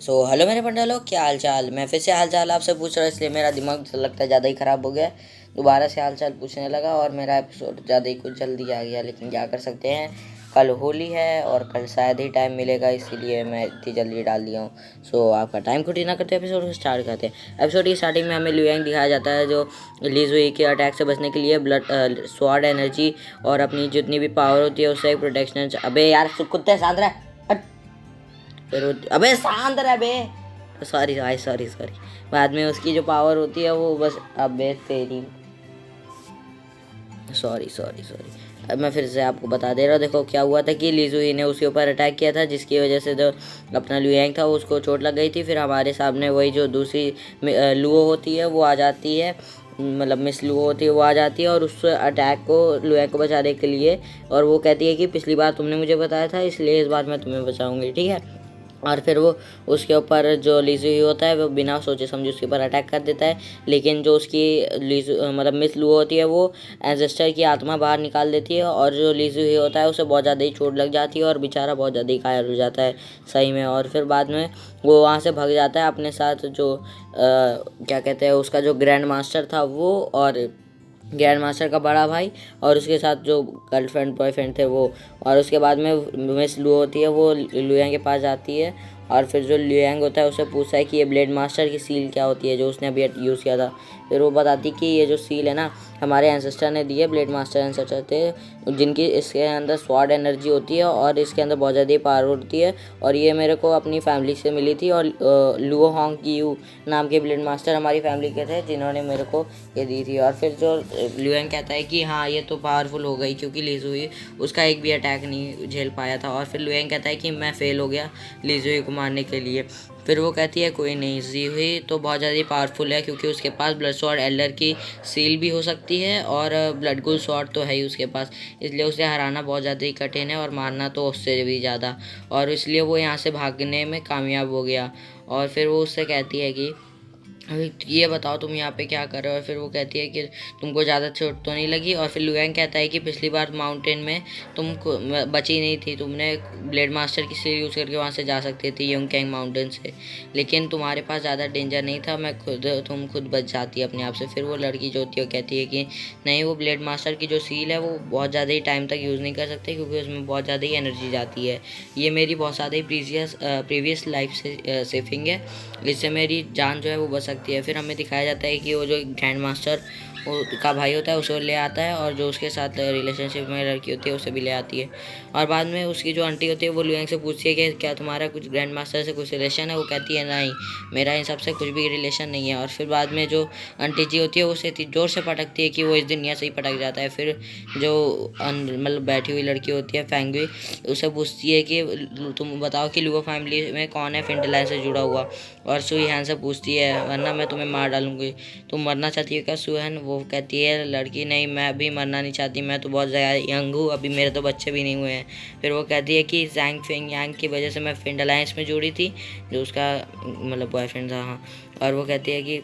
Hello मेरे पंडालो, क्या हाल चाल। मैं फिर से हाल चाल आपसे पूछ रहा हूँ, इसलिए मेरा दिमाग लगता है ज़्यादा ही ख़राब हो गया है। दोबारा से हाल चाल पूछने लगा और मेरा एपिसोड ज़्यादा ही कुछ जल्दी आ गया, लेकिन क्या कर सकते हैं। कल होली है और कल शायद ही टाइम मिलेगा, इसीलिए मैं इतनी जल्दी डाल दिया हूँ। आपका टाइम खुटी ना करते एपिसोड को स्टार्ट करते हैं। एपिसोड की स्टार्टिंग में हमें लुयांग दिखाया जाता है, जो लीजुई के अटैक से बचने के लिए ब्लड स्वॉर्ड एनर्जी और अपनी जितनी भी पावर होती है उससे एक प्रोटेक्शन। अबे यार कुत्ते शांत रहे। फिर अबे शांत रह बे। सॉरी भाई, सॉरी सॉरी। बाद में उसकी जो पावर होती है वो बस, अबे तेरी, सॉरी सॉरी सॉरी। अब मैं फिर से आपको बता दे रहा हूँ। देखो क्या हुआ था कि लीजुई ने उसके ऊपर अटैक किया था, जिसकी वजह से जो अपना लुयांग था उसको चोट लग गई थी। फिर हमारे सामने वही जो दूसरी लुओ होती है वो आ जाती है, मतलब मिस लुओ होती है वो आ जाती है और उस अटैक को लुयांग को बचाने के लिए। और वो कहती है कि पिछली बार तुमने मुझे बताया था, इसलिए इस बार मैं तुम्हें बचाऊंगी, ठीक है। और फिर वो उसके ऊपर जो लीजुई होता है वो बिना सोचे समझे उसके ऊपर अटैक कर देता है। लेकिन जो उसकी मतलब मिस लू होती है वो एंसेस्टर की आत्मा बाहर निकाल देती है, और जो लीजुई होता है उसे बहुत ज़्यादा ही चोट लग जाती है और बेचारा बहुत ज़्यादा ही घायल हो जाता है सही में। और फिर बाद में वो वहाँ से भाग जाता है अपने साथ जो क्या कहते हैं, उसका जो ग्रैंड मास्टर था वो, और ग्रैंड मास्टर का बड़ा भाई, और उसके साथ जो गर्लफ्रेंड बॉयफ्रेंड थे वो। और उसके बाद में मिस लू होती है वो लुयांग के पास जाती है, और फिर जो लुयांग होता है उससे पूछता है कि ये ब्लेड मास्टर की सील क्या होती है जो उसने अभी यूज़ किया था। फिर वो बताती कि ये जो सील है ना, हमारे एंसेस्टर ने दी है। ब्लेड मास्टर एंसेस्टर थे जिनकी इसके अंदर स्वॉर्ड एनर्जी होती है और इसके अंदर बहुत ज़्यादा पावर होती है, और ये मेरे को अपनी फैमिली से मिली थी। और लुओ होंग की यू नाम के ब्लेड मास्टर हमारी फैमिली के थे जिन्होंने मेरे को ये दी थी। और फिर जो लुयांग कहता है कि हाँ ये तो पावरफुल हो गई, क्योंकि लीजुई उसका एक भी अटैक नहीं झेल पाया था। और फिर लुयांग कहता है कि मैं फेल हो गया लीजुई को मारने के लिए। फिर वो कहती है कोई नहीं, ज़ीहुई तो बहुत ज़्यादा पावरफुल है, क्योंकि उसके पास ब्लड स्वॉर्ड एल्डर की सील भी हो सकती है और ब्लड गुल स्वॉर्ड तो है ही उसके पास, इसलिए उसे हराना बहुत ज़्यादा ही कठिन है और मारना तो उससे भी ज़्यादा। और इसलिए वो यहाँ से भागने में कामयाब हो गया। और फिर वो उससे कहती है कि ये बताओ तुम यहाँ पे क्या कर रहे हो। और फिर वो कहती है कि तुमको ज़्यादा चोट तो नहीं लगी। और फिर लुयांग कहता है कि पिछली बार माउंटेन में तुम बची नहीं थी, तुमने ब्लेड मास्टर की सील यूज़ करके वहाँ से जा सकती थी योंगकैंग माउंटेन से, लेकिन तुम्हारे पास ज़्यादा डेंजर नहीं था, तुम खुद बच जाती अपने आप से। फिर वो लड़की जो होती है वो कहती है कि नहीं, वो ब्लेड मास्टर की जो सील है वो बहुत ज़्यादा ही टाइम तक यूज़ नहीं कर सकते, क्योंकि उसमें बहुत ज़्यादा ही एनर्जी जाती है। ये मेरी बहुत ज़्यादा ही प्रीवियस लाइफ से सेविंग है, इससे मेरी जान जो है वो बच सकती है। फिर हमें दिखाया जाता है कि वो जो ग्रैंड मास्टर का भाई होता है उसे ले आता है, और जो उसके साथ रिलेशनशिप में लड़की होती है उसे भी ले आती है। और बाद में उसकी जो आंटी होती है वो लुयांग से पूछती है कि क्या तुम्हारा कुछ ग्रैंड मास्टर से कुछ रिलेशन है। वो कहती है नहीं, मेरा इन सबसे कुछ भी रिलेशन नहीं है। और फिर बाद में जो आंटी जी होती है उसे इतनी ज़ोर से पटकती है कि वो इस दुनिया से ही पटक जाता है। फिर जो मतलब बैठी हुई लड़की होती है फैंगुई, उसे पूछती है कि तुम बताओ कि लुओ फैमिली में कौन है फिंडलाइन से जुड़ा हुआ। और सुईहन से पूछती है वरना मैं तुम्हें मार डालूंगी, तुम मरना चाहती हो क्या सुईहन। वो कहती है लड़की नहीं, मैं भी मरना नहीं चाहती, मैं तो बहुत ज़्यादा यंग हूँ, अभी मेरे तो बच्चे भी नहीं हुए हैं। फिर वो कहती है कि जैंग फेंग यांग की वजह से मैं फिंड अलायंस में जुड़ी थी, जो उसका मतलब बॉयफ्रेंड था। हाँ, और वो कहती है कि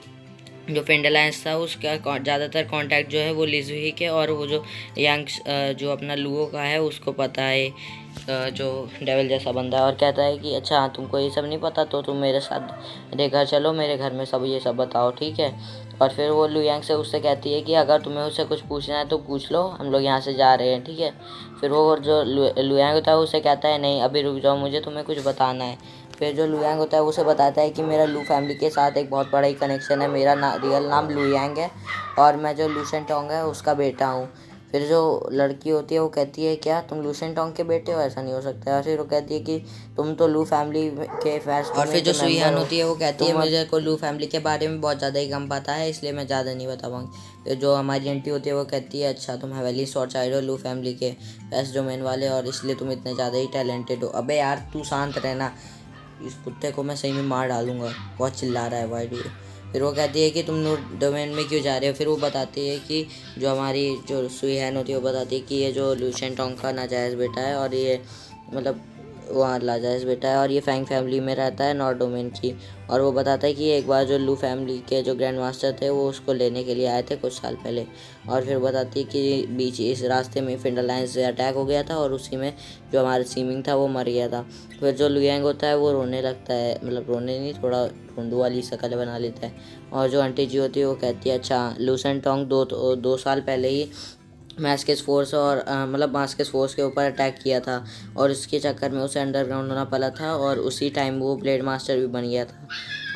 जो फिंड अलायंस था उसका ज़्यादातर कांटेक्ट जो है वो लिजुही के, और वो जो यंग जो अपना लुओ का है उसको पता है, जो डेविल जैसा बंदा है। और कहता है कि अच्छा तुमको ये सब नहीं पता तो तुम मेरे साथ मेरे घर चलो, मेरे घर में सब ये सब बताओ, ठीक है। और फिर वो लुयांग से उससे कहती है कि अगर तुम्हें उससे कुछ पूछना है तो पूछ लो, हम लोग यहाँ से जा रहे हैं, ठीक है। फिर वो जो लुयांग होता है उससे कहता है नहीं अभी रुक जाओ, मुझे तुम्हें कुछ बताना है। फिर जो लुयांग होता है उसे बताता है कि मेरा लू फैमिली के साथ एक बहुत बड़ा ही कनेक्शन है, मेरा रियल नाम लुयांग है और मैं जो लूसेंट टोंग है उसका बेटा हूँ। फिर जो लड़की होती है वो कहती है क्या तुम लूसेंट टोंग के बेटे हो, ऐसा नहीं हो सकता है। और फिर वो कहती है कि तुम तो लू फैमिली के फैस्ट। और फिर जो सुईहान होती है वो कहती है मुझे को लू फैमिली के बारे में बहुत ज़्यादा ही कम पता है, इसलिए मैं ज़्यादा नहीं बता पाऊँगी। फिर जो हमारी आंटी होती है वो कहती है अच्छा तुम हवेली शॉर्ट साइड हो लू फैमिली के फैस्ट डोमेन वाले, और इसलिए तुम इतने ज़्यादा ही टैलेंटेड हो। अबे यार तू शांत रहना, इस कुत्ते को मैं सही में मार डालूंगा, बहुत चिल्ला रहा है भाई। फिर वो कहती है कि तुम नूर डोमेन में क्यों जा रहे हो। फिर वो बताती है कि जो हमारी जो सुईहैन होती है वो बताती है कि ये जो लूसेंट टोंग का नाजायज़ बेटा है, और ये मतलब वहाँ लाजारस बेटा है और ये फैंग फैमिली में रहता है नॉर्थ डोमेन की। और वो बताता है कि एक बार जो लू फैमिली के जो ग्रैंड मास्टर थे वो उसको लेने के लिए आए थे कुछ साल पहले। और फिर बताती है कि बीच इस रास्ते में फिंडरलैंड से अटैक हो गया था और उसी में जो हमारा सीमिंग था वो मर गया था। फिर जो लुयांग होता है वो रोने लगता है, मतलब रोने नहीं, थोड़ा ढूंढू वाली शक्ल बना लेता है। और जो आंटी जी होती है वो कहती है अच्छा लूसेंट टोंग 2 साल पहले ही मास्केस फोर्स और मतलब मास्केस फोर्स के ऊपर अटैक किया था और इसके चक्कर में उसे अंडरग्राउंड होना पड़ा था और उसी टाइम वो ब्लेड मास्टर भी बन गया था।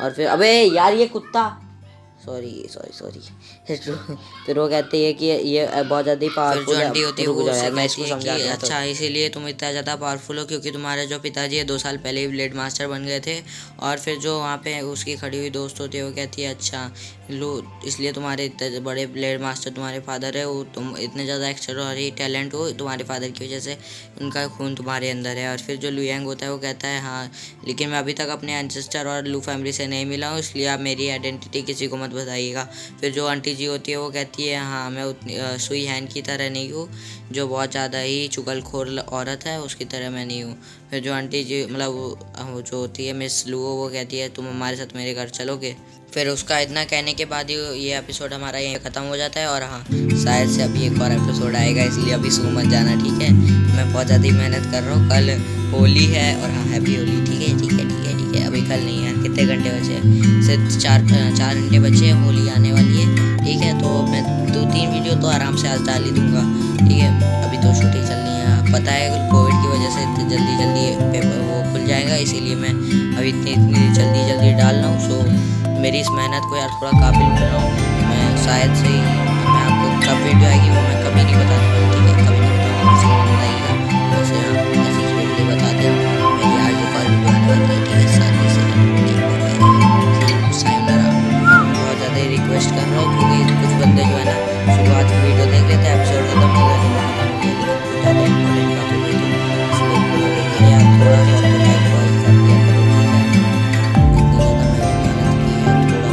और फिर अबे यार ये कुत्ता, सॉरी फिर वो कहते हैं कि ये बहुत ज़्यादा पावरफुल है। आंटी होती है वो यार मैं इसको समझा कि अच्छा इसीलिए तुम इतना ज़्यादा पावरफुल हो क्योंकि तुम्हारे जो पिताजी है 2 साल पहले ही ब्लेड मास्टर बन गए थे। और फिर जो वहाँ पे उसकी खड़ी हुई दोस्त होती है वो कहती है अच्छा लो इसलिए तुम्हारे इतने बड़े ब्लेड मास्टर तुम्हारे फादर है, वो तुम इतने ज़्यादा एक्स्ट्राऑर्डिनरी टैलेंट हो तुम्हारे फादर की वजह से, उनका खून तुम्हारे अंदर है। और फिर जो लुयांग होता है वो कहता है हाँ लेकिन मैं अभी तक अपने एंसेस्टर और लू फैमिली से नहीं मिला हूँ, इसलिए आप मेरी आइडेंटिटी किसी को मत बताइएगा। फिर जो आंटी जी होती है वो कहती है हाँ मैं उतनी सुई हैन की तरह नहीं हूँ, जो बहुत ज़्यादा ही चुगलखोर औरत है उसकी तरह मैं नहीं हूँ। फिर जो आंटी जी मतलब वो जो होती है मिस लू वो कहती है तुम हमारे साथ मेरे घर चलोगे। फिर उसका इतना कहने के बाद ही ये एपिसोड हमारा यहीं ख़त्म हो जाता है। और हाँ शायद से अभी एक और एपिसोड आएगा, इसलिए अभी सो मत जाना ठीक है। मैं बहुत ज़्यादा मेहनत कर रहा हूँ, कल होली है और हाँ हैप्पी होली ठीक है। अभी कल नहीं है, कितने घंटे बचे हैं, सिर्फ 4 घंटे बचे हैं, होली आने वाली है ठीक है। तो मैं 2-3 वीडियो तो आराम से आज डाल ही दूँगा ठीक है। अभी तो शूटिंग चल रही है, पता है कोविड की वजह से जल्दी पेपर वो खुल जाएगा, इसीलिए मैं अभी इतनी जल्दी डाल रहा हूँ। सो मेरी इस मेहनत को यार थोड़ा काबिल बनाओ। मैं शायद से ही मैं आपको कब वीडियो आएगी वो मैं कभी नहीं बताने वाला ठीक है, कभी नहीं बताऊँगा, किसी को बताइएगा वैसे आप ऐसी वीडियो बता दें मेरी आज एक और वीडियो आने वाली है ठीक है। साथ ही बहुत ज़्यादा रिक्वेस्ट कर रहा हूँ क्योंकि कुछ बंदे जो है ना शुरुआत की वीडियो देख रहे थे, एपिसोड खत्म हो गया तो खत्म हो गया, लेकिन कुछ ज़्यादा इंपॉर्टेंट बात हो गई थी इसलिए अरे आप थोड़ा सा लाइक कर दिया करो ठीक है। इतनी ज़्यादा मैंने मेहनत की है, थोड़ा